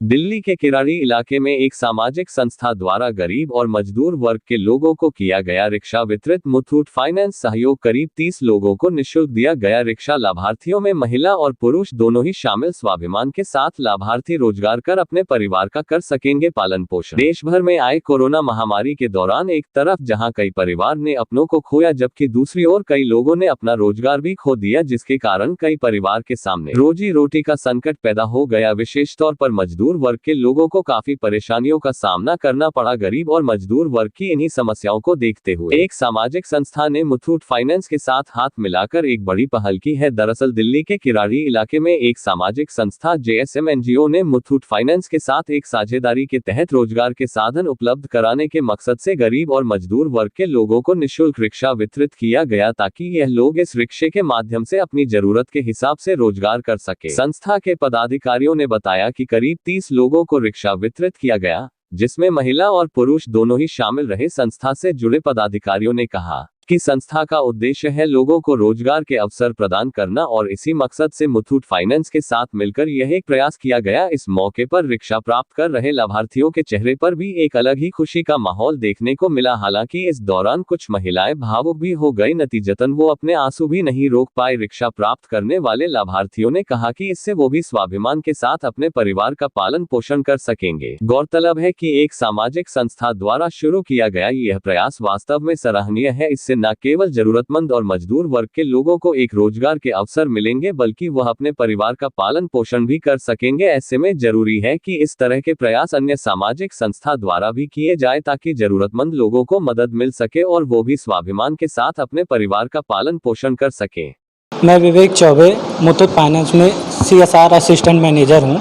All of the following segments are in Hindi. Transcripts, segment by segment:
दिल्ली के किराड़ी इलाके में एक सामाजिक संस्था द्वारा गरीब और मजदूर वर्ग के लोगों को किया गया रिक्शा वितरित। मुथूट फाइनेंस सहयोग करीब 30 लोगों को निःशुल्क दिया गया रिक्शा। लाभार्थियों में महिला और पुरुष दोनों ही शामिल। स्वाभिमान के साथ लाभार्थी रोजगार कर अपने परिवार का कर सकेंगे पालन पोषण। देश भर में आए कोरोना महामारी के दौरान एक तरफ जहां कई परिवार ने अपनों को खोया, जबकि दूसरी ओर कई लोगों ने अपना रोजगार भी खो दिया, जिसके कारण कई परिवार के सामने रोजी रोटी का संकट पैदा हो गया। विशेष तौर पर मजदूर वर्ग के लोगों को काफी परेशानियों का सामना करना पड़ा। गरीब और मजदूर वर्ग की इन्हीं समस्याओं को देखते हुए एक सामाजिक संस्था ने मुथूट फाइनेंस के साथ हाथ मिलाकर एक बड़ी पहल की है। दरअसल दिल्ली के किराड़ी इलाके में एक सामाजिक संस्था JSM NGO ने मुथूट फाइनेंस के साथ एक साझेदारी के तहत रोजगार के साधन उपलब्ध कराने के मकसद से गरीब और मजदूर वर्ग के लोगों को निःशुल्क रिक्शा वितरित किया गया, ताकि यह लोग इस रिक्शे के माध्यम से अपनी जरूरत के हिसाब से रोजगार कर सके। संस्था के पदाधिकारियों ने बताया कि करीब 30 लोगों को रिक्शा वितरित किया गया, जिसमें महिला और पुरुष दोनों ही शामिल रहे। संस्था से जुड़े पदाधिकारियों ने कहा कि संस्था का उद्देश्य है लोगों को रोजगार के अवसर प्रदान करना, और इसी मकसद से मुथूट फाइनेंस के साथ मिलकर यह एक प्रयास किया गया। इस मौके पर रिक्शा प्राप्त कर रहे लाभार्थियों के चेहरे पर भी एक अलग ही खुशी का माहौल देखने को मिला। हालांकि इस दौरान कुछ महिलाएं भावुक भी हो गई, नतीजतन वो अपने आंसू भी नहीं रोक पाए। रिक्शा प्राप्त करने वाले लाभार्थियों ने कहा कि इससे वो भी स्वाभिमान के साथ अपने परिवार का पालन पोषण कर सकेंगे। गौरतलब है कि एक सामाजिक संस्था द्वारा शुरू किया गया यह प्रयास वास्तव में सराहनीय है। इससे न केवल जरूरतमंद और मजदूर वर्ग के लोगों को एक रोजगार के अवसर मिलेंगे, बल्कि वह अपने परिवार का पालन पोषण भी कर सकेंगे। ऐसे में जरूरी है कि इस तरह के प्रयास अन्य सामाजिक संस्था द्वारा भी किए जाए, ताकि जरूरतमंद लोगों को मदद मिल सके और वो भी स्वाभिमान के साथ अपने परिवार का पालन पोषण कर सके। मैं विवेक चौबे मुथूट फाइनेंस में CSR असिस्टेंट मैनेजर हूं,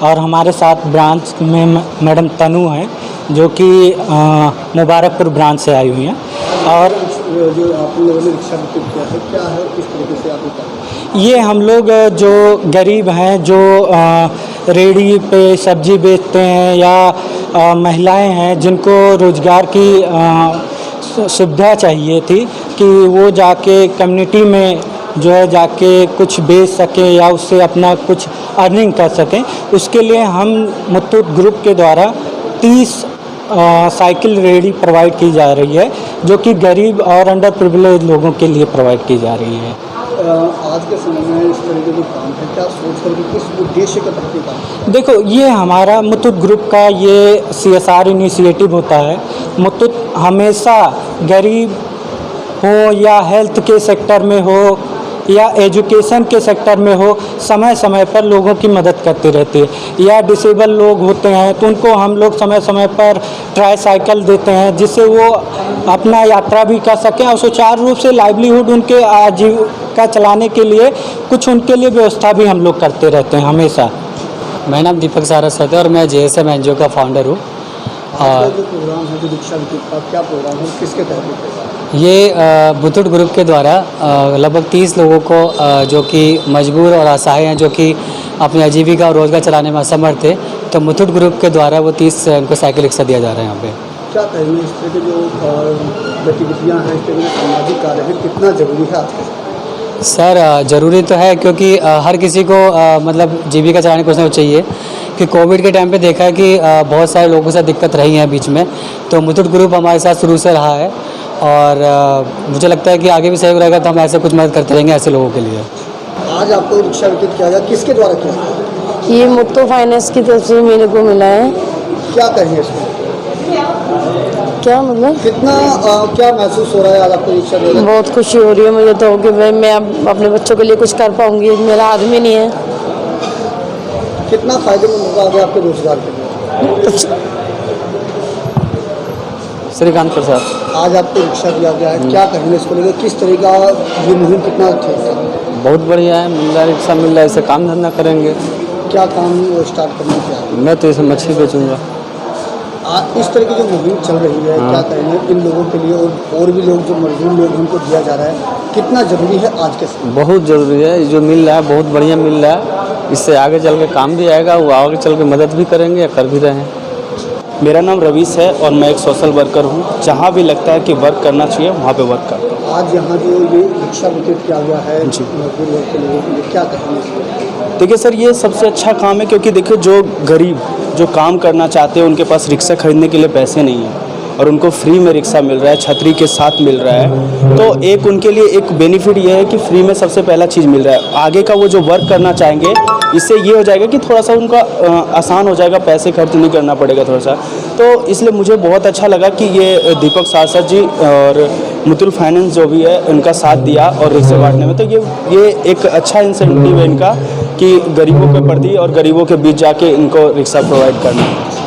और हमारे साथ ब्रांच में मैडम तनु हैं, जो कि मुबारकपुर ब्रांच से आई हुई हैं। और जो आप लोगों ने रिक्शा वितरित किया है, क्या है, किस तरीके से आप बताएं? ये हम लोग जो गरीब हैं, जो रेहड़ी पे सब्जी बेचते हैं, या महिलाएं हैं जिनको रोजगार की सुविधा चाहिए थी कि वो जाके कम्युनिटी में जो है जाके कुछ बेच सकें या उससे अपना कुछ अर्निंग कर सकें, उसके लिए हम मुथूट ग्रुप के द्वारा 30 साइकिल रेहड़ी प्रोवाइड की जा रही है, जो कि गरीब और अंडर प्रिविलेज लोगों के लिए प्रोवाइड की जा रही है। आज के समय में इस तरह के जो काम है, क्या सोच कर किस उद्देश्य का तरफ काम? देखो, ये हमारा मुथूट ग्रुप का ये CSR इनिशिएटिव होता है। मुथूट हमेशा गरीब हो या हेल्थ के सेक्टर में हो या एजुकेशन के सेक्टर में हो, समय समय पर लोगों की मदद करती रहती है। या डिसेबल लोग होते हैं तो उनको हम लोग समय समय पर ट्राईसाइकिल देते हैं, जिससे वो अपना यात्रा भी कर सकें और सुचारू रूप से लाइवलीहुड उनके आजीविका चलाने के लिए कुछ उनके लिए व्यवस्था भी हम लोग करते रहते हैं हमेशा। मेरा नाम दीपक सारस्वत है और मैं JSM NGO का फाउंडर हूँ। और जो प्रोग्राम है, जो रिक्शा वितरित का क्या प्रोग्राम है, किसके तहत? ये मुथूट ग्रुप के द्वारा लगभग 30 लोगों को जो कि मजबूर और असहाय हैं, जो कि अपनी आजीविका और रोजगार चलाने में असमर्थ थे, तो मुथूट ग्रुप के द्वारा वो 30 उनको साइकिल रिक्शा दिया जा रहा है यहाँ पे। क्या कहेंगे इस तरह के जो गतिविधियाँ हैं, इस तरह के सामाजिक कार्य है, कितना जरूरी है आज के? सर ज़रूरी तो है, क्योंकि हर किसी को मतलब जीविका चलाने को कुछ चाहिए। कि कोविड के टाइम पे देखा है कि बहुत सारे लोगों के साथ दिक्कत रही है बीच में, तो मुथूट ग्रुप हमारे साथ शुरू से रहा है, और मुझे लगता है कि आगे भी सहयोग रहेगा तो हम ऐसे कुछ मदद करते रहेंगे ऐसे लोगों के लिए। आज आपको रिक्शा वितरित किया गया, किसके द्वारा किया गया? ये मुथूट फाइनेंस की तरफ से मेरे को मिला है। क्या कहेंगे इसमें? क्या मतलब कितना क्या महसूस हो रहा है आज आपको रिक्शा देकर? बहुत खुशी हो रही है मुझे तो कि मैं अब अपने बच्चों के लिए कुछ कर पाऊंगी। मेरा आदमी नहीं है। कितना फायदेमंद होगा आगे आपके रोजगार के लिए? श्रीकांत प्रसाद। आज आपको रिक्शा दिया गया है, क्या कहेंगे इसको लेकर? किस तरह का ये मुहिम कितना अच्छा है? बहुत बढ़िया है, मिल रहा है रिक्शा, मिल रहा है, इससे काम धंधा करेंगे। क्या काम स्टार्ट करना चाहिए? मैं तो इसे मछली बेचूँगा। इस तरह की जो मुहिम चल रही है, क्या कहेंगे इन लोगों के लिए, और भी लोग जो मजदूर लोग उनको दिया जा रहा है, कितना ज़रूरी है आज के समय? बहुत ज़रूरी है, जो मिल रहा है बहुत बढ़िया मिल रहा है, इससे आगे चल के काम भी आएगा, वो आगे चल के मदद भी करेंगे या कर भी रहे हैं। मेरा नाम रवीश है और मैं एक सोशल वर्कर हूँ। जहाँ भी लगता है कि वर्क करना चाहिए वहाँ पे वर्क करता हूँ। आज यहाँ जो ये रिक्शा वितरित किया गया है मजदूर वर्ग के लोगों के लिए, क्या कहेंगे? देखिए सर, ये सबसे अच्छा काम है, क्योंकि देखिए जो गरीब जो काम करना चाहते हैं उनके पास रिक्शा खरीदने के लिए पैसे नहीं है और उनको फ्री में रिक्शा मिल रहा है, छतरी के साथ मिल रहा है, तो एक उनके लिए एक बेनिफिट ये है कि फ्री में सबसे पहला चीज़ मिल रहा है। आगे का वो जो वर्क करना चाहेंगे इससे ये हो जाएगा कि थोड़ा सा उनका आसान हो जाएगा, पैसे खर्च नहीं करना पड़ेगा थोड़ा सा। तो इसलिए मुझे बहुत अच्छा लगा कि ये दीपक सारसद जी और मुथूट फाइनेंस जो भी है उनका साथ दिया और रिक्शे बांटने में। तो ये एक अच्छा इंसेंटिव है इनका कि गरीबों के प्रति और गरीबों के बीच जाके इनको रिक्शा प्रोवाइड करना।